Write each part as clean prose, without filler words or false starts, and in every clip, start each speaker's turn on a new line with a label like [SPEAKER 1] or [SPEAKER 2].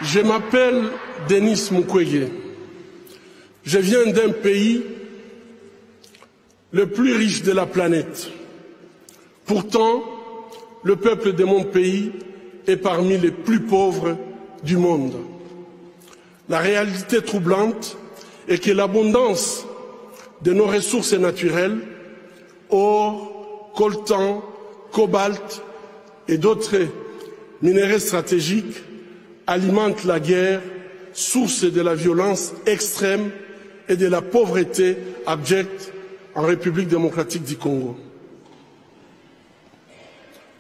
[SPEAKER 1] Je m'appelle Denis Mukwege. Je viens d'un pays le plus riche de la planète. Pourtant, le peuple de mon pays est parmi les plus pauvres du monde. La réalité troublante est que l'abondance de nos ressources naturelles, or, coltan, cobalt et d'autres minerais stratégiques, alimente la guerre, source de la violence extrême et de la pauvreté abjecte en République démocratique du Congo.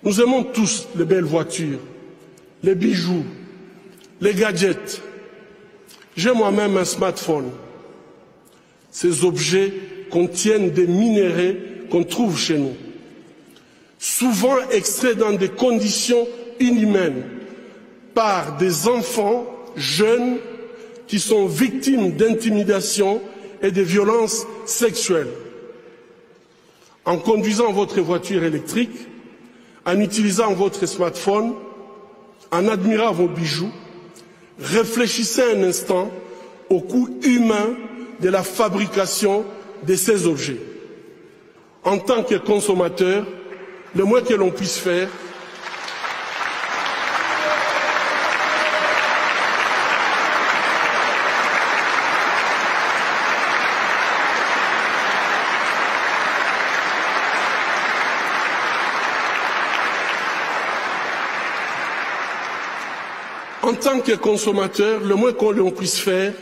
[SPEAKER 1] Nous aimons tous les belles voitures, les bijoux, les gadgets. J'ai moi-même un smartphone. Ces objets contiennent des minéraux qu'on trouve chez nous, souvent extraits dans des conditions inhumaines par des enfants jeunes qui sont victimes d'intimidation et de violences sexuelles. En conduisant votre voiture électrique, en utilisant votre smartphone, en admirant vos bijoux, réfléchissez un instant au coût humain de la fabrication de ces objets. En tant que consommateur, le moins que l'on puisse faire, en tant que consommateur, le moins que l'on puisse faire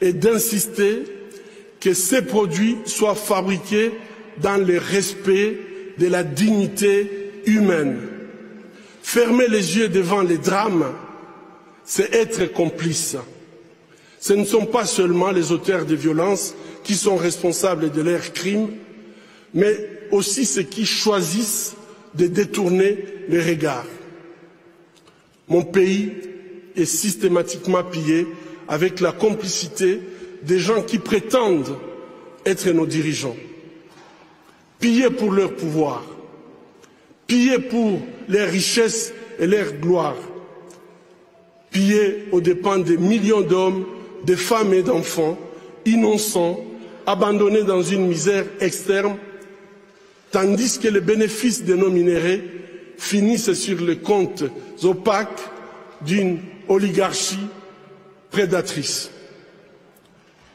[SPEAKER 1] est d'insister que ces produits soient fabriqués dans le respect de la dignité humaine. Fermer les yeux devant les drames, c'est être complice. Ce ne sont pas seulement les auteurs de violences qui sont responsables de leurs crimes, mais aussi ceux qui choisissent de détourner les regards. Mon pays est systématiquement pillé avec la complicité des gens qui prétendent être nos dirigeants. Pillés pour leur pouvoir, pillés pour leurs richesses et leur gloire, pillés aux dépens des millions d'hommes, de femmes et d'enfants, innocents, abandonnés dans une misère externe, tandis que les bénéfices de nos minéraux finissent sur les comptes opaques d'une oligarchie prédatrice.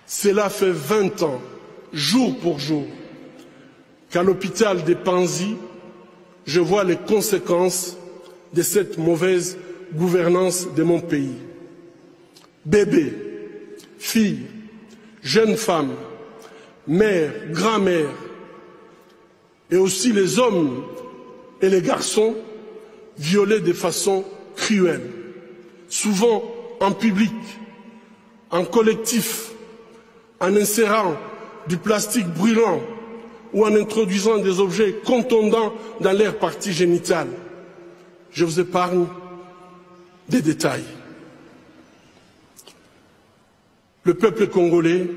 [SPEAKER 1] Cela fait 20 ans, jour pour jour, qu'à l'hôpital de Panzi, je vois les conséquences de cette mauvaise gouvernance de mon pays. Bébés, filles, jeunes femmes, mères, grand-mères, et aussi les hommes et les garçons violés de façon cruelle, souvent en public, en collectif, en insérant du plastique brûlant ou en introduisant des objets contondants dans leurs parties génitales. Je vous épargne des détails. Le peuple congolais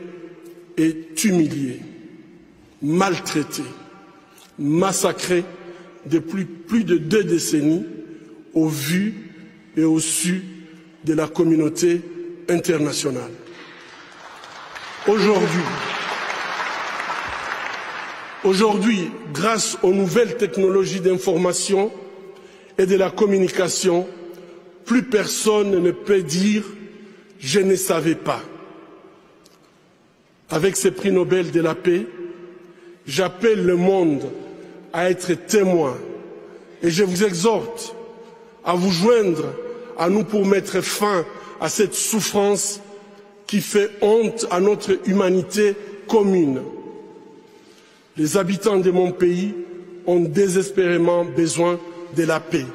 [SPEAKER 1] est humilié, maltraité, massacré depuis plus de 2 décennies au vu et au su de la communauté internationale. Aujourd'hui, grâce aux nouvelles technologies d'information et de la communication, plus personne ne peut dire « je ne savais pas ». Avec ce prix Nobel de la paix, j'appelle le monde à être témoin et je vous exhorte à vous joindre à nous pour mettre fin à cette souffrance qui fait honte à notre humanité commune. Les habitants de mon pays ont désespérément besoin de la paix.